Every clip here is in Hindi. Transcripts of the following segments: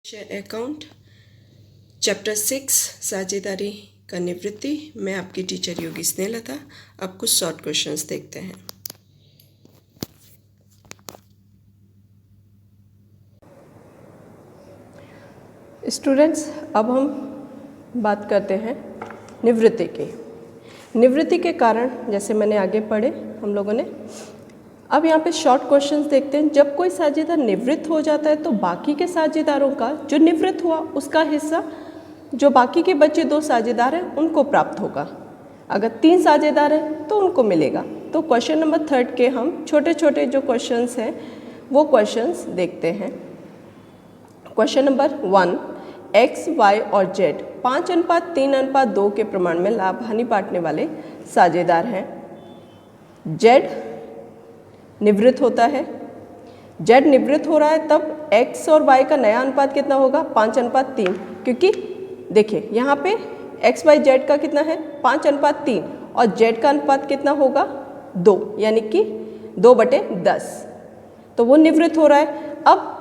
शेयर अकाउंट चैप्टर 6 साझेदारी का निवृत्ति। मैं आपकी टीचर योगी स्नेहलता। अब कुछ शॉर्ट क्वेश्चंस देखते हैं। स्टूडेंट्स, अब हम बात करते हैं निवृत्ति की। निवृत्ति के कारण जैसे मैंने आगे पढ़े हम लोगों ने, अब यहाँ पे शॉर्ट क्वेश्चंस देखते हैं। जब कोई साझेदार निवृत्त हो जाता है तो बाकी के साझेदारों का जो निवृत्त हुआ उसका हिस्सा जो बाकी के बचे दो साझेदार हैं उनको प्राप्त होगा। अगर 3 साझेदार हैं तो उनको मिलेगा। तो क्वेश्चन नंबर 3 के हम छोटे छोटे जो क्वेश्चंस हैं वो क्वेश्चंस देखते हैं। क्वेश्चन नंबर 1, x, y और z 5:3:2 के प्रमाण में लाभ हानि बांटने वाले साझेदार हैं। z निवृत्त होता है, z निवृत्त हो रहा है, तब x और y का नया अनुपात कितना होगा? 5:3, क्योंकि देखिए यहाँ पे x, y, z का कितना है? 5:3 और z का अनुपात कितना होगा? 2, यानी कि 2/10। तो वो निवृत्त हो रहा है। अब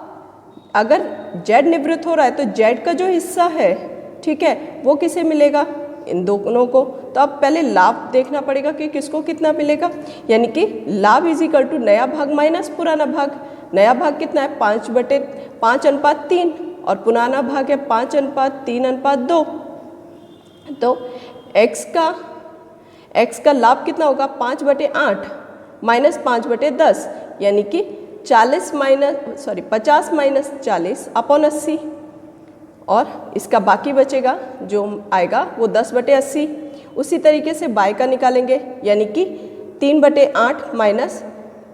अगर z निवृत्त हो रहा है तो z का जो हिस्सा है, ठीक है, वो किसे मिलेगा? इन दोनों को। तो अब पहले लाभ देखना पड़ेगा कि किसको कितना मिलेगा, यानी कि लाभ इज इक्वल टू नया भाग माइनस पुराना भाग। नया भाग कितना है? 5/3 और पुराना भाग है 5:3:2। तो x का लाभ कितना होगा? 5/8 माइनस 5/10, यानी कि 50 माइनस 40/80, और इसका बाकी बचेगा जो आएगा वो 10/80। उसी तरीके से y का निकालेंगे, यानी कि 3/8 माइनस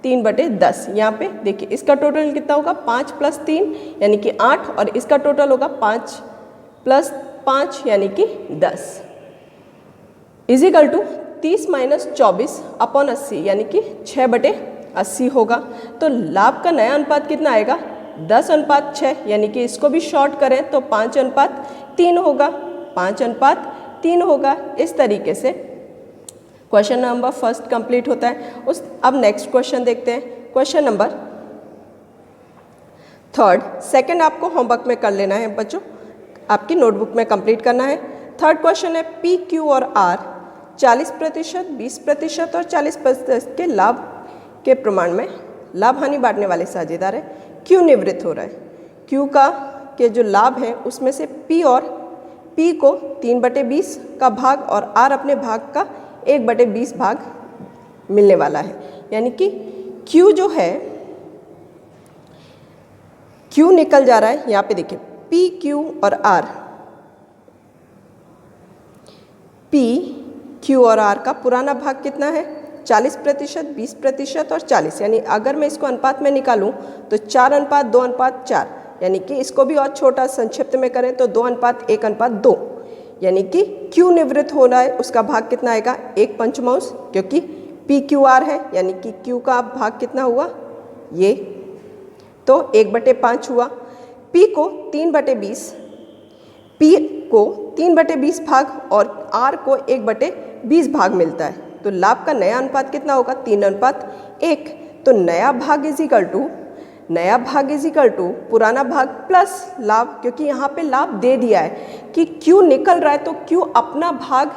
3/10। यहाँ पे देखिए इसका टोटल कितना होगा? 5 + 3 यानी कि 8, और इसका टोटल होगा 5 + 5 यानी कि 10 = 30 माइनस 24/80, यानी कि 6/80 होगा। तो लाभ का नया अनुपात कितना आएगा? 10:6, यानी कि इसको भी शॉर्ट करें तो 5:3 होगा, 5:3 होगा। इस तरीके से क्वेश्चन नंबर 1 कंप्लीट होता है। अब नेक्स्ट क्वेश्चन देखते हैं। क्वेश्चन नंबर 3, सेकंड आपको होमवर्क में कर लेना है बच्चों, आपकी नोटबुक में कंप्लीट करना है। 3rd क्वेश्चन है P, Q और R 40%, 20% और 40% के लाभ के प्रमाण में लाभ हानि बांटने वाले साझेदार है। Q निवृत्त हो रहा है। Q के जो लाभ है उसमें से P को 3/20 का भाग और R अपने भाग का 1/20 भाग मिलने वाला है, यानी कि Q जो है, Q निकल जा रहा है। यहाँ पे देखिए P, Q और R, P, Q और R का पुराना भाग कितना है? 40%, 20% और 40, यानी अगर मैं इसको अनुपात में निकालूं तो 4:2:4, यानी कि इसको भी और छोटा संक्षिप्त में करें तो 2:1:2, यानी कि Q निवृत्त हो रहा है, उसका भाग कितना आएगा? 1/5, क्योंकि PQR है, यानी कि Q का भाग कितना हुआ? ये, तो 1/5 हुआ। P को 3/20 भाग और R को 1/20 भाग मिलता है। तो लाभ का नया अनुपात कितना होगा? 3:1। तो नया भाग इज इक्वल टू पुराना भाग प्लस लाभ, क्योंकि यहाँ पे लाभ दे दिया है कि Q निकल रहा है, तो Q अपना भाग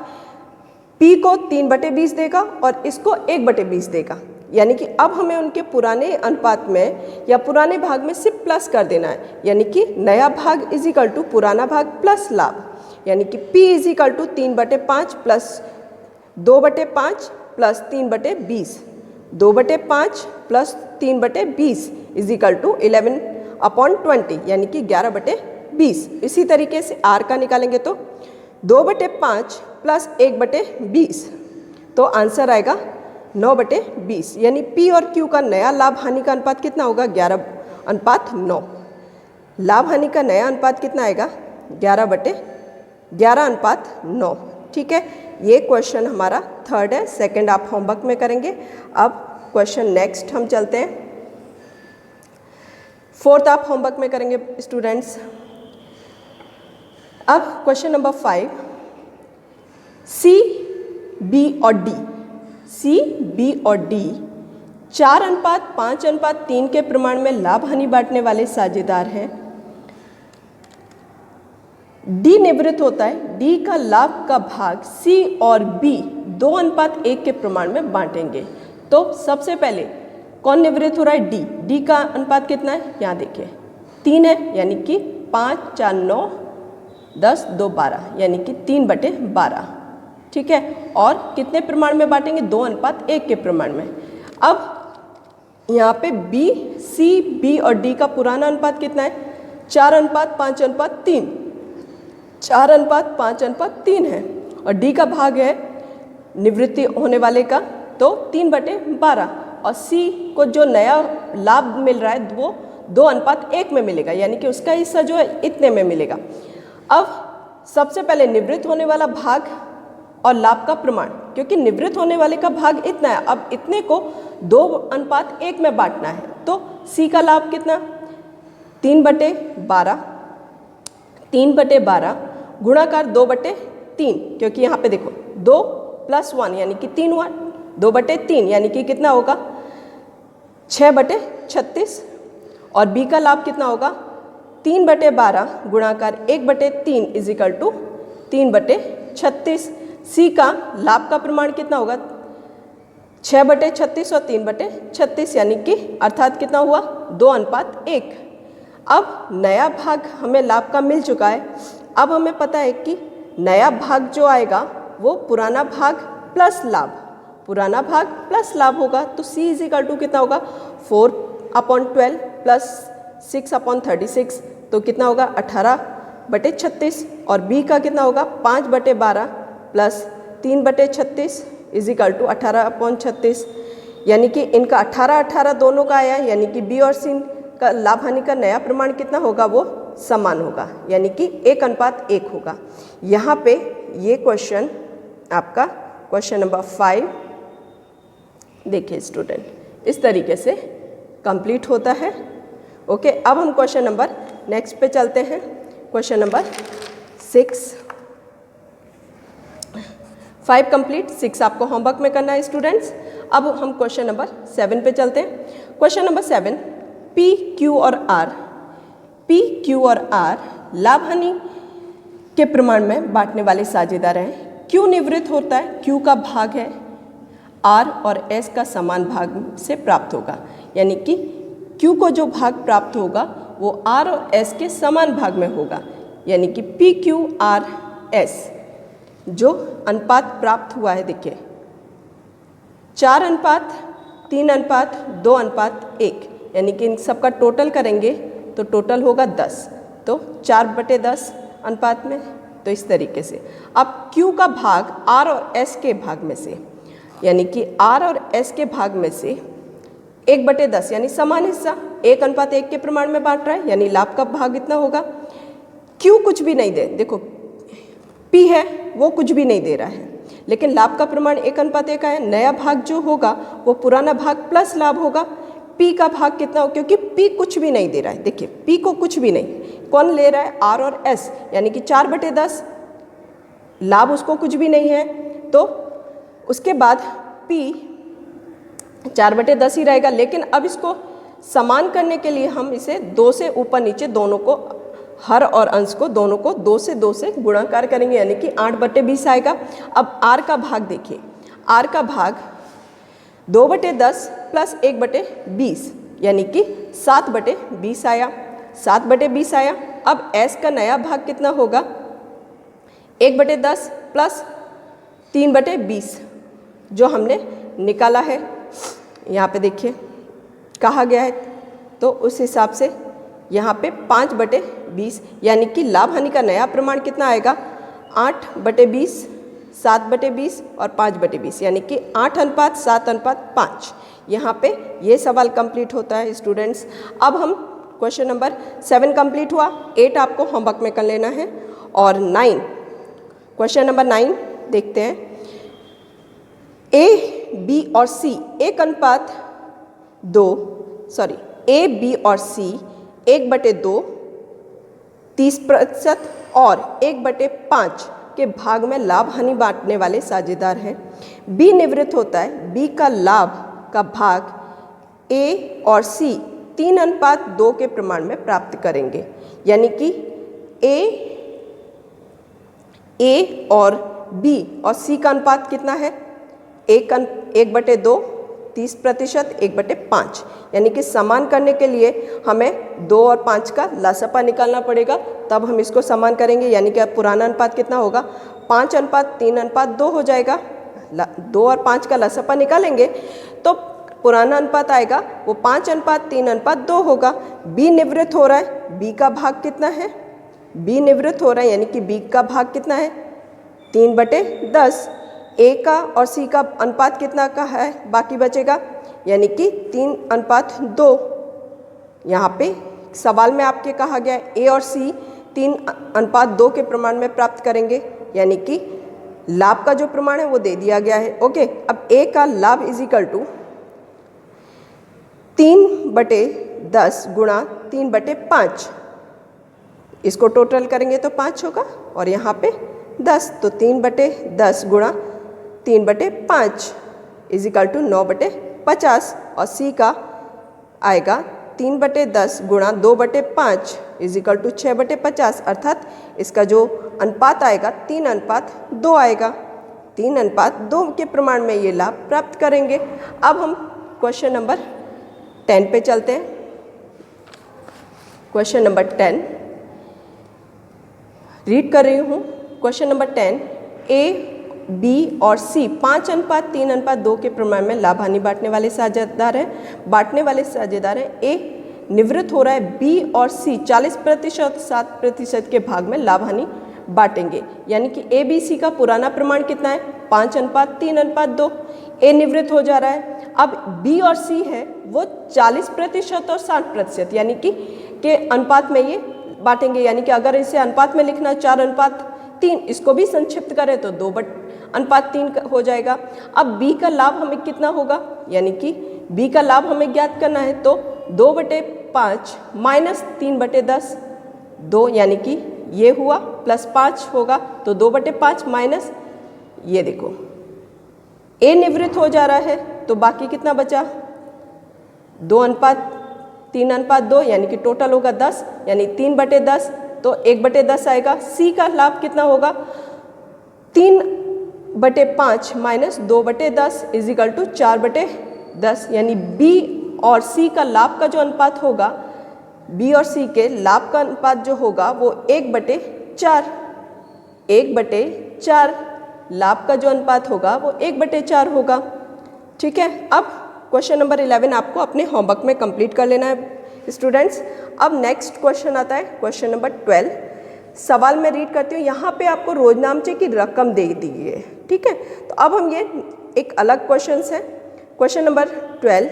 P को 3/20 देगा और इसको 1/20 देगा, यानी कि अब हमें उनके पुराने अनुपात में या पुराने भाग में सिर्फ प्लस कर देना है, यानी कि नया भाग इज इक्वल टू पुराना भाग प्लस लाभ, यानी कि P is equal to 3/5 plus 2/5 plus 3/20, 2/5 plus 3/20 is equal to 11/20, यानी कि 11/20। इसी तरीके से R का निकालेंगे तो 2/5 प्लस 1/20, तो आंसर आएगा 9/20, यानी P और Q का नया लाभ हानि का अनुपात कितना होगा? 11:9। लाभ हानि का नया अनुपात कितना आएगा? 11/9। ठीक है, ये क्वेश्चन हमारा 3rd है, 2nd आप होमवर्क में करेंगे। अब क्वेश्चन नेक्स्ट हम चलते हैं। 4th आप होमवर्क में करेंगे स्टूडेंट्स। अब क्वेश्चन नंबर 5, C, B और D 4:5:3 के प्रमाण में लाभ हानि बांटने वाले साझेदार हैं। डी निवृत्त होता है, डी का लाभ का भाग सी और बी 2:1 के प्रमाण में बांटेंगे। तो सबसे पहले कौन निवृत्त हो रहा है? डी। डी का अनुपात कितना है? यहाँ देखिए 3 है, यानी कि 5, 4, 9, 10, 2, 12, यानी कि 3/12। ठीक है, और कितने प्रमाण में बांटेंगे? 2:1 के प्रमाण में। अब यहाँ पे बी, सी, बी और डी का पुराना अनुपात कितना है? 4:5:3। 4:5:3 है, और डी का भाग है निवृत्ति होने वाले का, तो 3/12, और सी को जो नया लाभ मिल रहा है वो 2:1 में मिलेगा, यानी कि उसका हिस्सा जो है इतने में मिलेगा। अब सबसे पहले निवृत्त होने वाला भाग और लाभ का प्रमाण, क्योंकि निवृत्त होने वाले का भाग इतना है, अब इतने को 2:1 में बांटना है। तो सी का लाभ कितना? 3/12, 3/12 गुणाकार 2/3, क्योंकि यहाँ पे देखो 2 + 1 यानी कि 3 हुआ, 2/3 यानी कि कितना होगा? 6/36। और बी का लाभ कितना होगा? 3/12 गुणाकार 1/3 = 3/36। सी का लाभ का प्रमाण कितना होगा? 6/36 और 3/36, यानी कि अर्थात कितना हुआ? 2:1। अब नया भाग हमें लाभ का मिल चुका है। अब हमें पता है कि नया भाग जो आएगा वो पुराना भाग प्लस लाभ, पुराना भाग प्लस लाभ होगा। तो C = कितना होगा? 4/12 प्लस 6/36, तो कितना होगा? 18/36। और B का कितना होगा? 5/12 प्लस 3/36 = 18/36, यानी कि इनका 18 दोनों का आया, यानी कि बी और सी का लाभ हानि का नया प्रमाण कितना होगा? वो समान होगा, यानी कि 1:1 होगा। यहाँ पे ये क्वेश्चन आपका क्वेश्चन नंबर 5 देखिए स्टूडेंट, इस तरीके से कंप्लीट होता है। ओके, अब हम क्वेश्चन नंबर नेक्स्ट पे चलते हैं। क्वेश्चन नंबर 6, 5 कंप्लीट, 6 आपको होमवर्क में करना है स्टूडेंट्स। अब हम क्वेश्चन नंबर 7 पे चलते हैं। क्वेश्चन नंबर 7, पी, क्यू और आर, पी, क्यू और आर लाभ हानि के प्रमाण में बांटने वाले साझेदार हैं। क्यू निवृत्त होता है, क्यू का भाग है आर और एस का समान भाग से प्राप्त होगा, यानी कि क्यू को जो भाग प्राप्त होगा वो आर और एस के समान भाग में होगा, यानी कि पी, क्यू, आर, एस जो अनुपात प्राप्त हुआ है, देखिए 4:3:2:1, यानी कि इन सबका टोटल करेंगे तो टोटल होगा 10, तो 4/10 अनुपात में। तो इस तरीके से अब Q का भाग R और S के भाग में से, यानी कि R और S के भाग में से 1/10 यानी समान हिस्सा 1:1 के प्रमाण में बांट रहा है, यानी लाभ का भाग इतना होगा। Q कुछ भी नहीं दे, देखो P है वो कुछ भी नहीं दे रहा है, लेकिन लाभ का प्रमाण 1:1 का है। नया भाग जो होगा वो पुराना भाग प्लस लाभ होगा। P का भाग कितना हो, क्योंकि P कुछ भी नहीं दे रहा है, देखिए P को कुछ भी नहीं, कौन ले रहा है? R और S, यानी कि 4/10, लाभ उसको कुछ भी नहीं है, तो उसके बाद P 4/10 ही रहेगा। लेकिन अब इसको समान करने के लिए हम इसे 2 से ऊपर नीचे दोनों को, हर और अंश को दोनों को 2 से गुणाकार करेंगे, यानी कि 8/20 आएगा। अब R का भाग देखिए, R का भाग 2/10 प्लस 1/20 यानी कि 7/20 आया, 7/20 आया। अब S का नया भाग कितना होगा? 1/10 प्लस 3/20 जो हमने निकाला है, यहाँ पे देखिए कहा गया है, तो उस हिसाब से यहाँ पे 5/20 यानी कि लाभ हानि का नया प्रमाण कितना आएगा? 8/20, 7/20 और 5/20, यानी कि 8:7:5। यहाँ पे ये सवाल कंप्लीट होता है स्टूडेंट्स। अब हम क्वेश्चन नंबर 7 कंप्लीट हुआ, 8 आपको होमवर्क में कर लेना है। और 9, क्वेश्चन नंबर 9 देखते हैं। ए, बी और सी 1:2, सॉरी ए, बी और सी 1/2, 30% और 1/5 के भाग में लाभ हानि बांटने वाले साझेदार हैं। बी निवृत्त होता है, बी का लाभ का भाग ए और सी 3:2 के प्रमाण में प्राप्त करेंगे, यानी कि ए ए और बी और सी का अनुपात कितना है? 1/2, 30%, 1/5। यानी कि समान करने के लिए हमें 2 और 5 का लसापा निकालना पड़ेगा, तब हम इसको समान करेंगे। यानी कि अब पुराना अनुपात कितना होगा? 5:3:2 हो जाएगा। 2 और 5 का लसापा निकालेंगे तो पुराना अनुपात आएगा वो 5:3:2 होगा। बी निवृत्त हो रहा है, बी का भाग कितना है? बी निवृत्त हो रहा है, यानी कि बी का भाग कितना है? 3/10। ए का और सी का अनुपात कितना का है बाकी बचेगा? यानी कि 3:2। यहाँ पे सवाल में आपके कहा गया है ए और सी 3:2 के प्रमाण में प्राप्त करेंगे, यानी कि लाभ का जो प्रमाण है वो दे दिया गया है। ओके, अब ए का लाभ इजिकल टू 3/10 गुणा 3/5। इसको टोटल करेंगे तो 5 होगा और यहाँ पे 10, तो 3/10 गुणा 3/5 इजिकल टू 9/50। और सी का आएगा 3/10 गुणा 2/5 इजिकल टू 6/50। अर्थात इसका जो अनुपात आएगा 3:2 आएगा। 3:2 के प्रमाण में ये लाभ प्राप्त करेंगे। अब हम क्वेश्चन नंबर 10 पे चलते हैं। क्वेश्चन नंबर 10 रीड कर रही हूँ। क्वेश्चन नंबर 10, ए, बी और सी 5:3:2 के प्रमाण में लाभ हानि बांटने वाले साझेदार हैं। बांटने वाले साझेदार हैं। ए निवृत्त हो रहा है, बी और सी 40% 7% के भाग में लाभ हानि बांटेंगे। यानी कि ए बी सी का पुराना प्रमाण कितना है? 5:3:2। ए निवृत्त हो जा रहा है। अब बी और सी है वो 40% और 60% यानी कि के अनुपात में ये बांटेंगे। यानी कि अगर इसे अनुपात में लिखना 4:3, इसको भी संक्षिप्त करें तो 2:3 हो जाएगा। अब बी का लाभ हमें कितना होगा? यानी कि बी का लाभ हमें ज्ञात करना है, तो 2/5 माइनस 3/10, 2 यानी कि ये हुआ प्लस 5 होगा, तो 2/5 माइनस ये देखो ए निवृत्त हो जा रहा है, तो बाकी कितना बचा? 2:3:2 यानी कि टोटल होगा 10, यानी 3/10, तो 1/10 आएगा। सी का लाभ कितना होगा? 3/5 माइनस 2/10 इजिकल टू 4/10, यानी बी और सी का लाभ का जो अनुपात होगा, बी और सी के लाभ का अनुपात जो होगा वो 1/4। 1/4 लाभ का जो अनुपात होगा वो 1/4 होगा। ठीक है, अब क्वेश्चन नंबर 11 आपको अपने होमवर्क में कंप्लीट कर लेना है स्टूडेंट्स। अब नेक्स्ट क्वेश्चन आता है क्वेश्चन नंबर 12। सवाल में रीड करती हूँ। यहाँ पे आपको रोजनामचे की रकम दे दी है। ठीक है, तो अब हम ये एक अलग क्वेश्चन है। क्वेश्चन नंबर 12,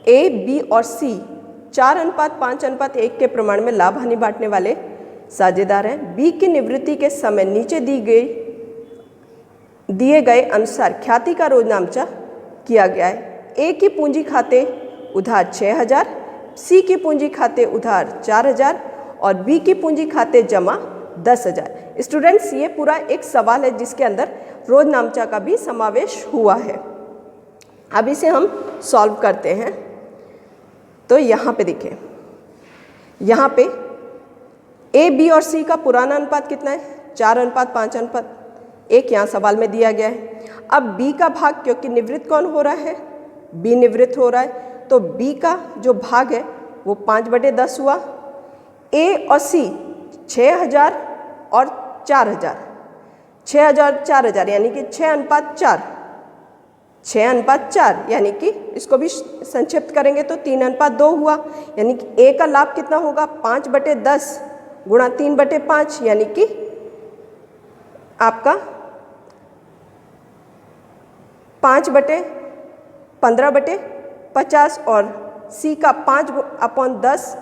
ए, बी और सी 4:5:1 के प्रमाण में लाभ हानि बांटने वाले साझेदार हैं। बी की निवृत्ति के समय नीचे दिए गए अनुसार ख्याति का रोजनामचा किया गया है। ए की पूंजी खाते उधार 6000, सी की पूंजी खाते उधार 4000 और बी की पूंजी खाते जमा 10,000। स्टूडेंट्स, ये पूरा एक सवाल है जिसके अंदर रोजनामचा का भी समावेश हुआ है। अब इसे हम सॉल्व करते हैं। तो यहाँ पे देखिए, यहाँ पे ए, बी और सी का पुराना अनुपात कितना है? 4:5:1 यहाँ सवाल में दिया गया है। अब बी का भाग, क्योंकि निवृत्त कौन हो रहा है? बी निवृत्त हो रहा है, तो बी का जो भाग है वो 5/10 हुआ। ए और सी 6000 और 4000, 6000 4000 यानी कि 6:4, 6:4 यानी कि इसको भी संक्षिप्त करेंगे तो 3:2 हुआ। यानी कि ए का लाभ कितना होगा? 5/10 गुणा 3/5 यानी कि आपका 15/50 और सी का 5/10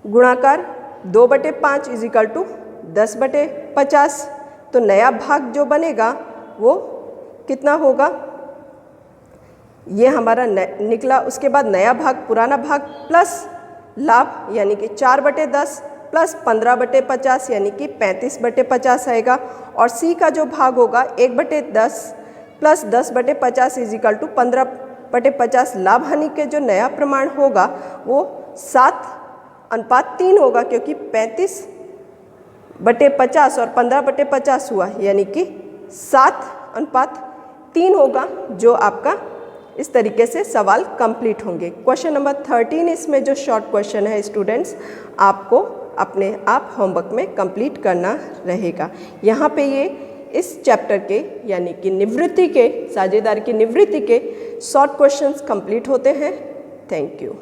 गुणाकार 2/5 इजिकल टू 10/50। तो नया भाग जो बनेगा वो कितना होगा? ये हमारा निकला। उसके बाद नया भाग, पुराना भाग प्लस लाभ यानी कि 4/10 प्लस 15/50 यानी कि 35/50 आएगा। और सी का जो भाग होगा 1/10 प्लस 10/50 इजिकल टू 15/50। लाभ हानि के जो नया प्रमाण होगा वो 7:3 होगा, क्योंकि 35 15/50 और 15/50 हुआ, यानी कि 7:3 होगा, जो आपका इस तरीके से सवाल कंप्लीट होंगे। क्वेश्चन नंबर 13 इसमें जो शॉर्ट क्वेश्चन है स्टूडेंट्स, आपको अपने आप होमवर्क में कंप्लीट करना रहेगा। यहाँ पे ये इस चैप्टर के यानी कि निवृत्ति के, साझेदार की निवृत्ति के शॉर्ट क्वेश्चंस कंप्लीट होते हैं। Thank you.